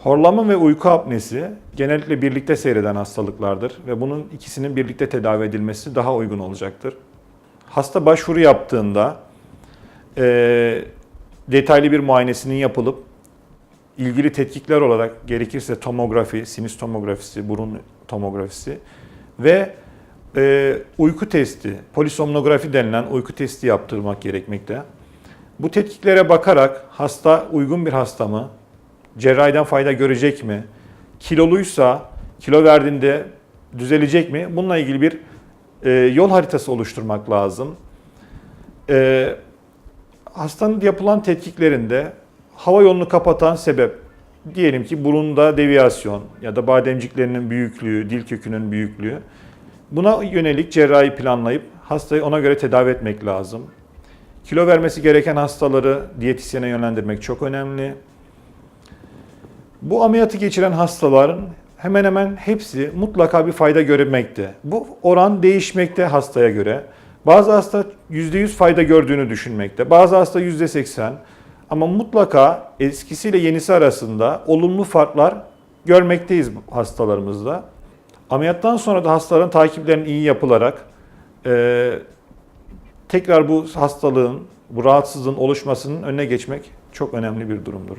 Horlama ve uyku apnesi genellikle birlikte seyreden hastalıklardır ve bunun ikisinin birlikte tedavi edilmesi daha uygun olacaktır. Hasta başvuru yaptığında detaylı bir muayenesinin yapılıp ilgili tetkikler olarak gerekirse tomografi, sinüs tomografisi, burun tomografisi ve uyku testi, polisomnografi denilen uyku testi yaptırmak gerekmekte. Bu tetkiklere bakarak hasta uygun bir hasta mı, cerrahiden fayda görecek mi, kiloluysa kilo verdiğinde düzelecek mi? Bununla ilgili bir yol haritası oluşturmak lazım. Hastanın yapılan tetkiklerinde hava yolunu kapatan sebep, diyelim ki burunda deviyasyon ya da bademciklerinin büyüklüğü, dil kökünün büyüklüğü. Buna yönelik cerrahi planlayıp hastayı ona göre tedavi etmek lazım. Kilo vermesi gereken hastaları diyetisyene yönlendirmek çok önemli. Bu ameliyatı geçiren hastaların hemen hemen hepsi mutlaka bir fayda görmekte. Bu oran değişmekte hastaya göre. Bazı hasta %100 fayda gördüğünü düşünmekte, bazı hasta %80. Ama mutlaka eskisiyle yenisi arasında olumlu farklar görmekteyiz hastalarımızda. Ameliyattan sonra da hastaların takiplerinin iyi yapılarak tekrar bu hastalığın, bu rahatsızlığın oluşmasının önüne geçmek çok önemli bir durumdur.